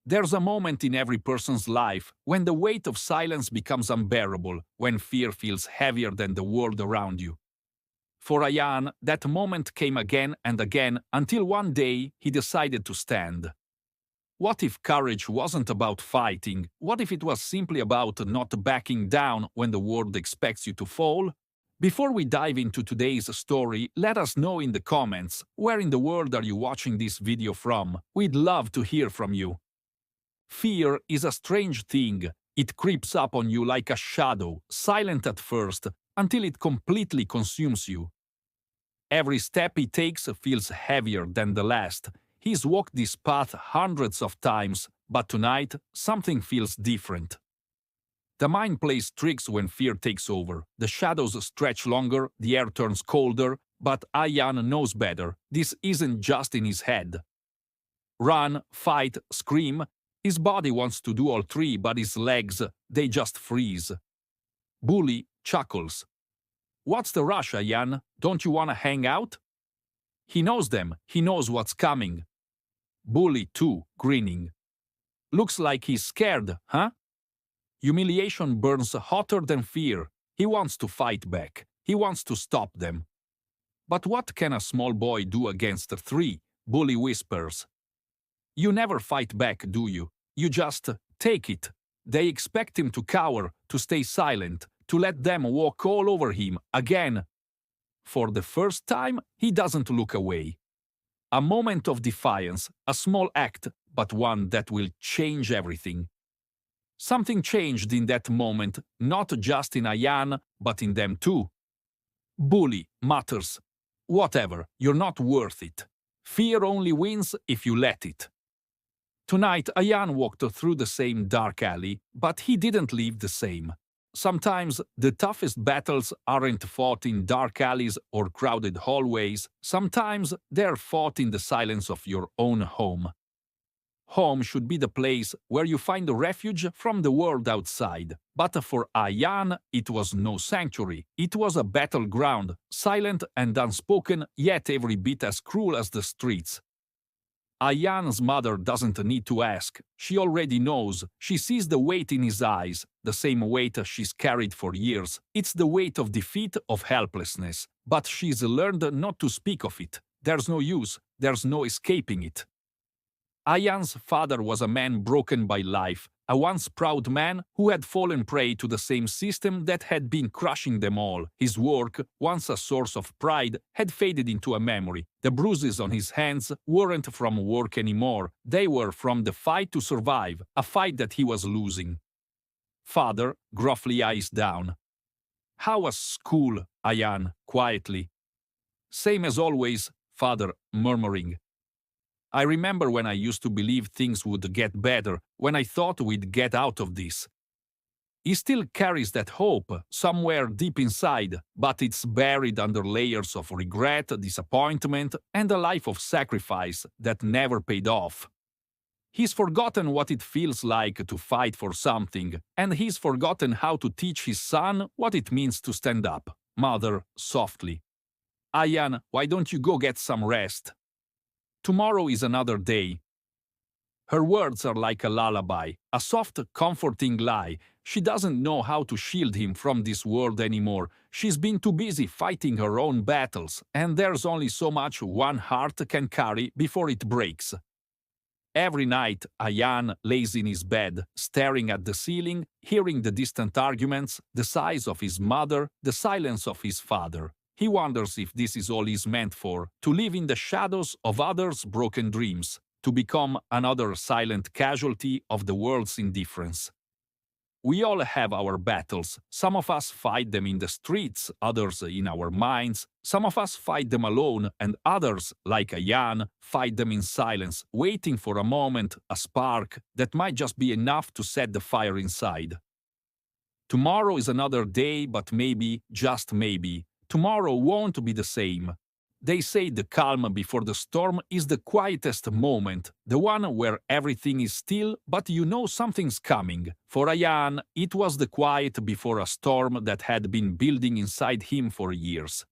There's a moment in every person's life when the weight of silence becomes unbearable, when fear feels heavier than the world around you. For Ayan, that moment came again and again until one day he decided to stand. What if courage wasn't about fighting? What if it was simply about not backing down when the world expects you to fall? Before we dive into today's story, let us know in the comments, where in the world are you watching this video from? We'd love to hear from you. Fear is a strange thing. It creeps up on you like a shadow, silent at first, until it completely consumes you. Every step he takes feels heavier than the last. He's walked this path hundreds of times, but tonight something feels different. The mind plays tricks when fear takes over. The shadows stretch longer, the air turns colder, but Ayan knows better. This isn't just in his head. Run, fight, scream. His body wants to do all three, but his legs, they just freeze. Bully chuckles. What's the rush, Ayan? Don't you want to hang out? He knows them. He knows what's coming. Bully, too, grinning. Looks like he's scared, huh? Humiliation burns hotter than fear. He wants to fight back. He wants to stop them. But what can a small boy do against three? Bully whispers. You never fight back, do you? You just take it. They expect him to cower, to stay silent, to let them walk all over him again. For the first time, he doesn't look away. A moment of defiance, a small act, but one that will change everything. Something changed in that moment, not just in Ayan, but in them too. Bully mutters, "Whatever, you're not worth it. Fear only wins if you let it." Tonight, Ayan walked through the same dark alley, but he didn't leave the same. Sometimes the toughest battles aren't fought in dark alleys or crowded hallways. Sometimes they're fought in the silence of your own home. Home should be the place where you find refuge from the world outside. But for Ayan, it was no sanctuary. It was a battleground, silent and unspoken, yet every bit as cruel as the streets. Ayan's mother doesn't need to ask. She already knows. She sees the weight in his eyes, the same weight she's carried for years. It's the weight of defeat, of helplessness. But she's learned not to speak of it. There's no use. There's no escaping it. Ayan's father was a man broken by life, a once proud man who had fallen prey to the same system that had been crushing them all. His work, once a source of pride, had faded into a memory. The bruises on his hands weren't from work anymore. They were from the fight to survive, a fight that he was losing. Father gruffly eyes down. How was school, Ayan, quietly? Same as always, father murmuring. I remember when I used to believe things would get better, when I thought we'd get out of this. He still carries that hope, somewhere deep inside, but it's buried under layers of regret, disappointment, and a life of sacrifice that never paid off. He's forgotten what it feels like to fight for something, and he's forgotten how to teach his son what it means to stand up. Mother, softly. Ayan, why don't you go get some rest? Tomorrow is another day. Her words are like a lullaby, a soft, comforting lie. She doesn't know how to shield him from this world anymore. She's been too busy fighting her own battles, and there's only so much one heart can carry before it breaks. Every night, Ayan lays in his bed, staring at the ceiling, hearing the distant arguments, the sighs of his mother, the silence of his father. He wonders if this is all he's meant for, to live in the shadows of others' broken dreams, to become another silent casualty of the world's indifference. We all have our battles. Some of us fight them in the streets, others in our minds. Some of us fight them alone, and others, like Ayan, fight them in silence, waiting for a moment, a spark, that might just be enough to set the fire inside. Tomorrow is another day, but maybe, just maybe, tomorrow won't be the same. They say the calm before the storm is the quietest moment, the one where everything is still, but you know something's coming. For Ayan, it was the quiet before a storm that had been building inside him for years.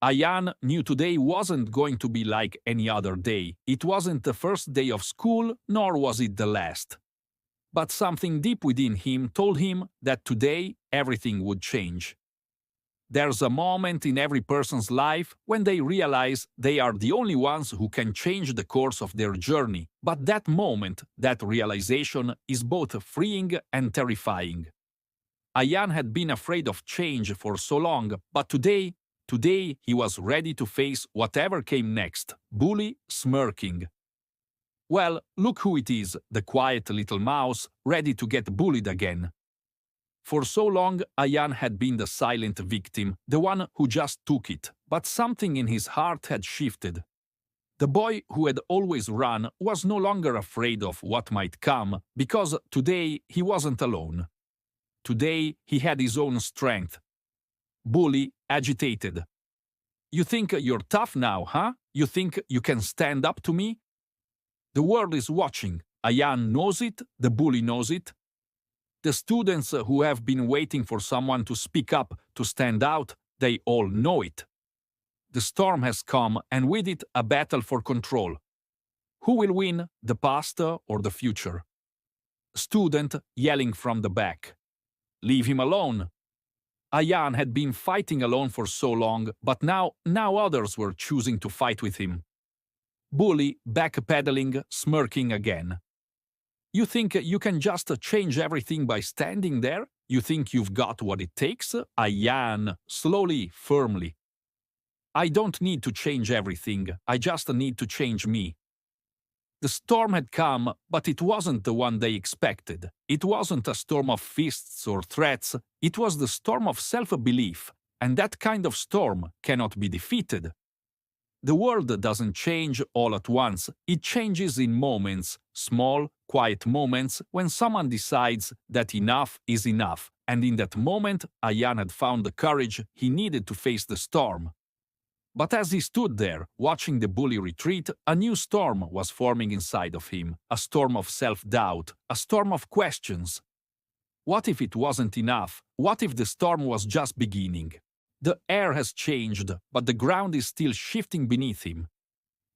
Ayan knew today wasn't going to be like any other day. It wasn't the first day of school, nor was it the last. But something deep within him told him that today everything would change. There's a moment in every person's life when they realize they are the only ones who can change the course of their journey, but that moment, that realization, is both freeing and terrifying. Ayan had been afraid of change for so long, but today he was ready to face whatever came next, Bully smirking. Well, look who it is, the quiet little mouse, ready to get bullied again. For so long, Ayan had been the silent victim, the one who just took it, but something in his heart had shifted. The boy who had always run was no longer afraid of what might come, because today he wasn't alone. Today he had his own strength. Bully agitated. "You think you're tough now, huh? You think you can stand up to me?" The world is watching. Ayan knows it, the bully knows it. The students who have been waiting for someone to speak up, to stand out, they all know it. The storm has come, and with it a battle for control. Who will win, the past or the future? Student yelling from the back. "Leave him alone." Ayan had been fighting alone for so long, but now others were choosing to fight with him. Bully backpedaling, smirking again. "You think you can just change everything by standing there? You think you've got what it takes?" Ayan, slowly, firmly. "I don't need to change everything, I just need to change me." The storm had come, but it wasn't the one they expected. It wasn't a storm of fists or threats, it was the storm of self-belief, and that kind of storm cannot be defeated. The world doesn't change all at once, it changes in moments, small, quiet moments when someone decides that enough is enough, and in that moment Ayan had found the courage he needed to face the storm. But as he stood there, watching the bully retreat, a new storm was forming inside of him, a storm of self-doubt, a storm of questions. What if it wasn't enough? What if the storm was just beginning? The air has changed, but the ground is still shifting beneath him.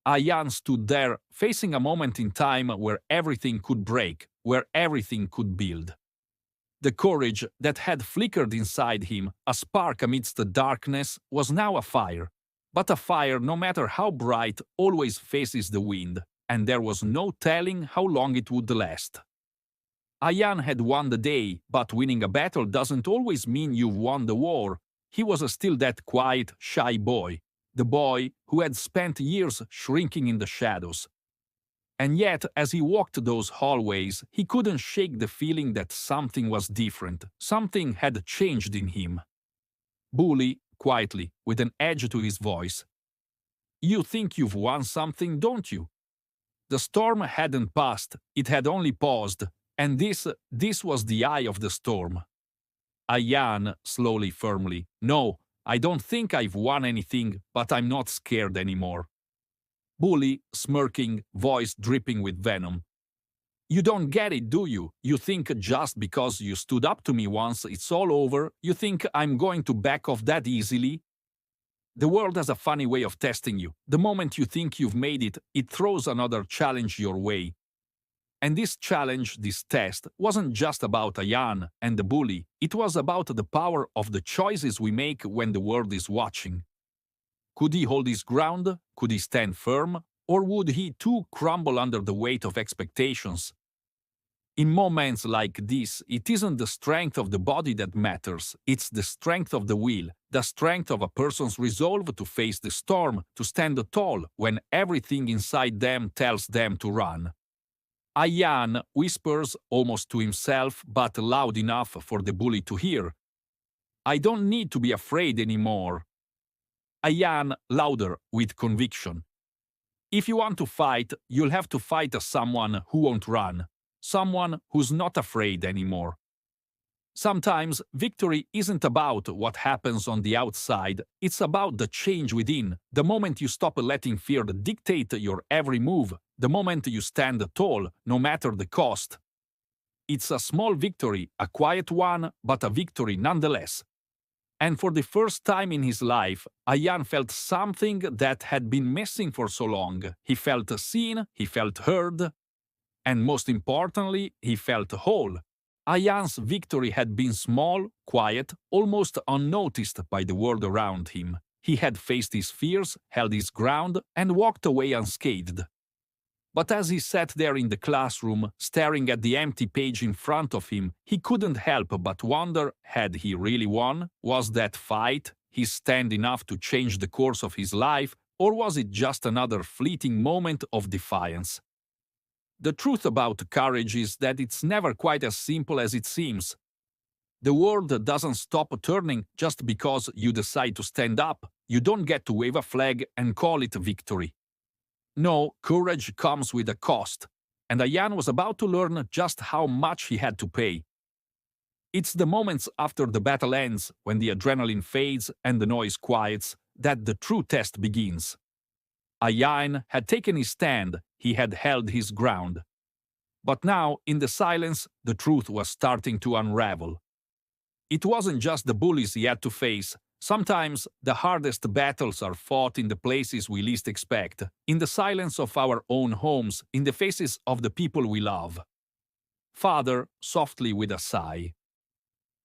Ayan stood there, facing a moment in time where everything could break, where everything could build. The courage that had flickered inside him, a spark amidst the darkness, was now a fire. But a fire, no matter how bright, always faces the wind, and there was no telling how long it would last. Ayan had won the day, but winning a battle doesn't always mean you've won the war. He was still that quiet, shy boy, the boy who had spent years shrinking in the shadows. And yet, as he walked those hallways, he couldn't shake the feeling that something was different, something had changed in him. Bully, quietly, with an edge to his voice. "You think you've won something, don't you?" The storm hadn't passed, it had only paused, and this was the eye of the storm. Ayan, slowly, firmly. "No, I don't think I've won anything, but I'm not scared anymore." Bully, smirking, voice dripping with venom. "You don't get it, do you? You think just because you stood up to me once it's all over? You think I'm going to back off that easily?" The world has a funny way of testing you. The moment you think you've made it, it throws another challenge your way. And this challenge, this test, wasn't just about Ayan and the bully, it was about the power of the choices we make when the world is watching. Could he hold his ground? Could he stand firm? Or would he too crumble under the weight of expectations? In moments like this, it isn't the strength of the body that matters, it's the strength of the will, the strength of a person's resolve to face the storm, to stand tall when everything inside them tells them to run. Ayan whispers almost to himself, but loud enough for the bully to hear. "I don't need to be afraid anymore." Ayan louder, with conviction. "If you want to fight, you'll have to fight someone who won't run. Someone who's not afraid anymore." Sometimes victory isn't about what happens on the outside, it's about the change within, the moment you stop letting fear dictate your every move, the moment you stand tall, no matter the cost. It's a small victory, a quiet one, but a victory nonetheless. And for the first time in his life, Ayan felt something that had been missing for so long. He felt seen, he felt heard, and most importantly, he felt whole. Ayan's victory had been small, quiet, almost unnoticed by the world around him. He had faced his fears, held his ground, and walked away unscathed. But as he sat there in the classroom, staring at the empty page in front of him, he couldn't help but wonder, had he really won? Was that fight, his stand, enough to change the course of his life, or was it just another fleeting moment of defiance? The truth about courage is that it's never quite as simple as it seems. The world doesn't stop turning just because you decide to stand up. You don't get to wave a flag and call it victory. No, courage comes with a cost, and Ayan was about to learn just how much he had to pay. It's the moments after the battle ends, when the adrenaline fades and the noise quiets, that the true test begins. Ayan had taken his stand, he had held his ground. But now, in the silence, the truth was starting to unravel. It wasn't just the bullies he had to face. Sometimes the hardest battles are fought in the places we least expect, in the silence of our own homes, in the faces of the people we love. Father, softly with a sigh.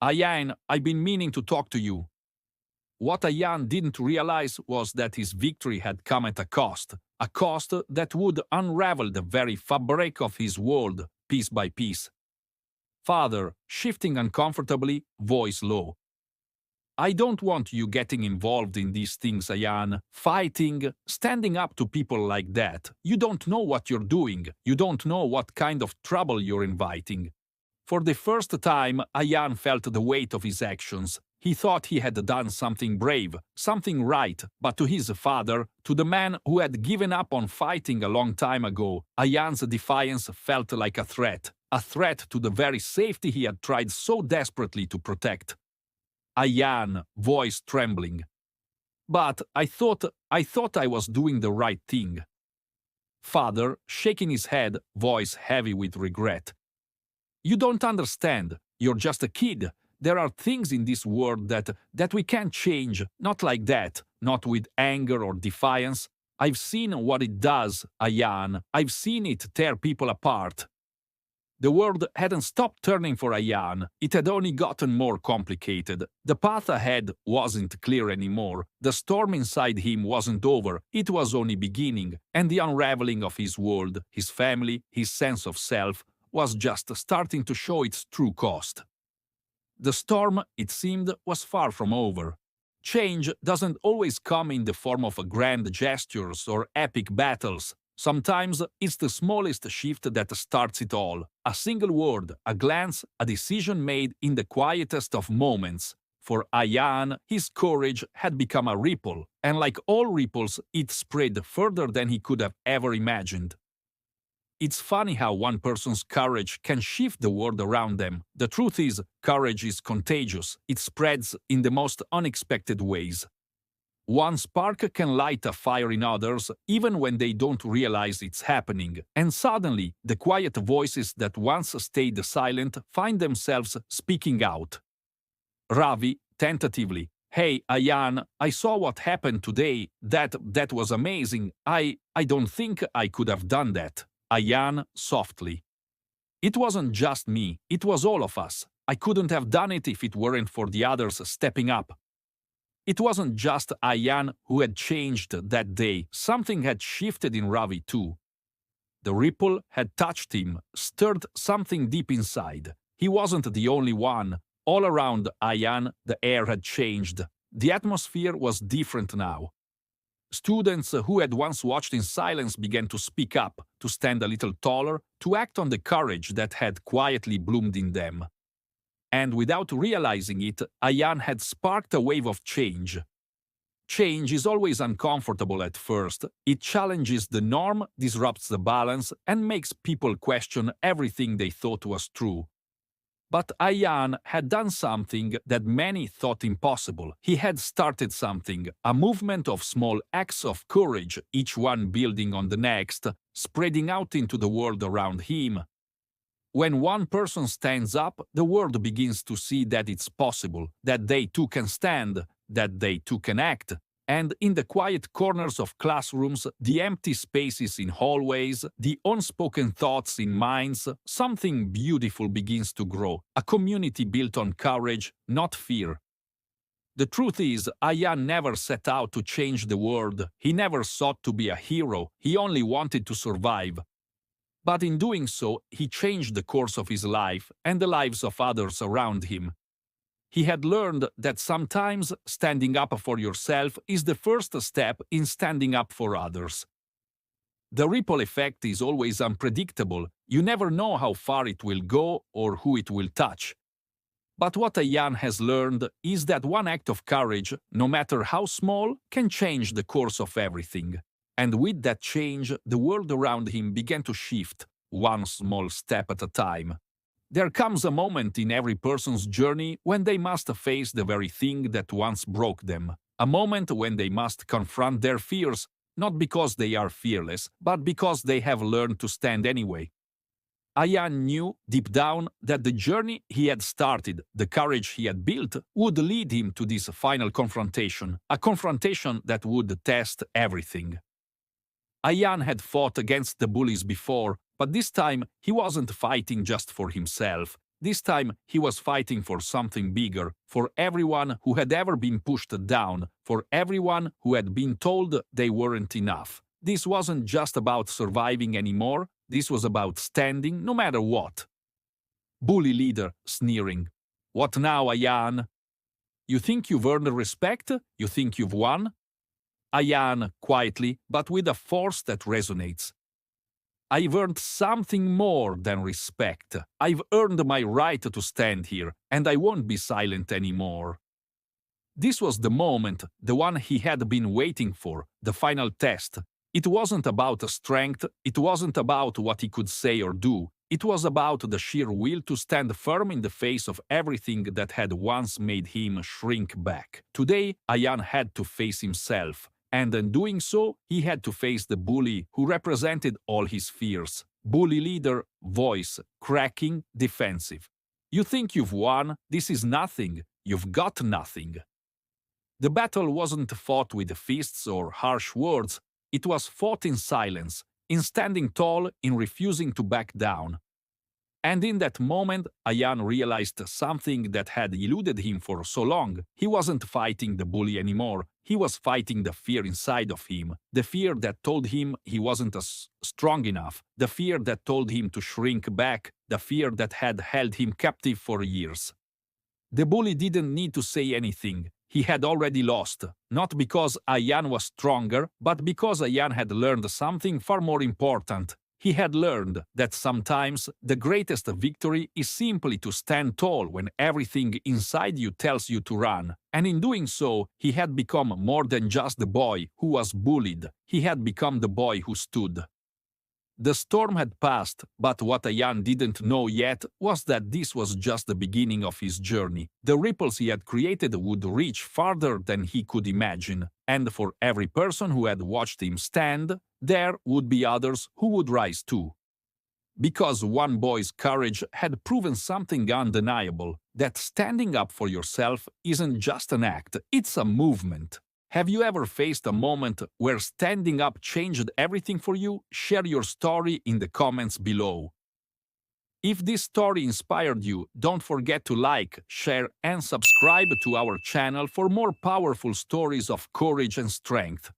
Ayan, I've been meaning to talk to you. What Ayan didn't realize was that his victory had come at a cost that would unravel the very fabric of his world, piece by piece. Father, shifting uncomfortably, voice low. I don't want you getting involved in these things, Ayan. Fighting, standing up to people like that. You don't know what you're doing. You don't know what kind of trouble you're inviting. For the first time, Ayan felt the weight of his actions. He thought he had done something brave, something right, but to his father, to the man who had given up on fighting a long time ago, Ayan's defiance felt like a threat to the very safety he had tried so desperately to protect. Ayan, voice trembling. But I thought I was doing the right thing. Father, shaking his head, voice heavy with regret. You don't understand. You're just a kid. There are things in this world that we can't change, not like that, not with anger or defiance. I've seen what it does, Ayan. I've seen it tear people apart. The world hadn't stopped turning for Ayan. It had only gotten more complicated. The path ahead wasn't clear anymore. The storm inside him wasn't over. It was only beginning, and the unraveling of his world, his family, his sense of self, was just starting to show its true cost. The storm, it seemed, was far from over. Change doesn't always come in the form of grand gestures or epic battles. Sometimes it's the smallest shift that starts it all. A single word, a glance, a decision made in the quietest of moments. For Ayan, his courage had become a ripple, and like all ripples, it spread further than he could have ever imagined. It's funny how one person's courage can shift the world around them. The truth is, courage is contagious. It spreads in the most unexpected ways. One spark can light a fire in others, even when they don't realize it's happening, and suddenly, the quiet voices that once stayed silent find themselves speaking out. Ravi, tentatively, Hey, Ayan, I saw what happened today. That was amazing. I don't think I could have done that. Ayan, softly. It wasn't just me, it was all of us. I couldn't have done it if it weren't for the others stepping up. It wasn't just Ayan who had changed that day. Something had shifted in Ravi too. The ripple had touched him, stirred something deep inside. He wasn't the only one. All around Ayan, the air had changed. The atmosphere was different now. Students who had once watched in silence began to speak up, to stand a little taller, to act on the courage that had quietly bloomed in them. And without realizing it, Ayan had sparked a wave of change. Change is always uncomfortable at first. It challenges the norm, disrupts the balance, and makes people question everything they thought was true. But Ayan had done something that many thought impossible. He had started something, a movement of small acts of courage, each one building on the next, spreading out into the world around him. When one person stands up, the world begins to see that it's possible, that they too can stand, that they too can act. And in the quiet corners of classrooms, the empty spaces in hallways, the unspoken thoughts in minds, something beautiful begins to grow. A community built on courage, not fear. The truth is, Ayan never set out to change the world. He never sought to be a hero. He only wanted to survive. But in doing so, he changed the course of his life and the lives of others around him. He had learned that sometimes standing up for yourself is the first step in standing up for others. The ripple effect is always unpredictable. You never know how far it will go or who it will touch. But what Ayan has learned is that one act of courage, no matter how small, can change the course of everything. And with that change, the world around him began to shift, one small step at a time. There comes a moment in every person's journey when they must face the very thing that once broke them. A moment when they must confront their fears, not because they are fearless, but because they have learned to stand anyway. Ayan knew, deep down, that the journey he had started, the courage he had built, would lead him to this final confrontation, a confrontation that would test everything. Ayan had fought against the bullies before, but this time he wasn't fighting just for himself. This time he was fighting for something bigger, for everyone who had ever been pushed down, for everyone who had been told they weren't enough. This wasn't just about surviving anymore, this was about standing no matter what. Bully leader, sneering. What now, Ayan? You think you've earned respect? You think you've won? Ayan, quietly, but with a force that resonates. I've earned something more than respect. I've earned my right to stand here, and I won't be silent anymore. This was the moment, the one he had been waiting for, the final test. It wasn't about strength, it wasn't about what he could say or do. It was about the sheer will to stand firm in the face of everything that had once made him shrink back. Today, Ayan had to face himself. And in doing so, he had to face the bully who represented all his fears. Bully leader, voice, cracking, defensive. You think you've won? This is nothing. You've got nothing. The battle wasn't fought with fists or harsh words. It was fought in silence, in standing tall, in refusing to back down. And in that moment, Ayan realized something that had eluded him for so long. He wasn't fighting the bully anymore. He was fighting the fear inside of him. The fear that told him he wasn't strong enough. The fear that told him to shrink back. The fear that had held him captive for years. The bully didn't need to say anything. He had already lost, not because Ayan was stronger, but because Ayan had learned something far more important. He had learned that sometimes the greatest victory is simply to stand tall when everything inside you tells you to run. And in doing so, he had become more than just the boy who was bullied. He had become the boy who stood. The storm had passed, but what Ayan didn't know yet was that this was just the beginning of his journey. The ripples he had created would reach farther than he could imagine, and for every person who had watched him stand, there would be others who would rise too. Because one boy's courage had proven something undeniable, that standing up for yourself isn't just an act, it's a movement. Have you ever faced a moment where standing up changed everything for you? Share your story in the comments below. If this story inspired you, don't forget to like, share and subscribe to our channel for more powerful stories of courage and strength.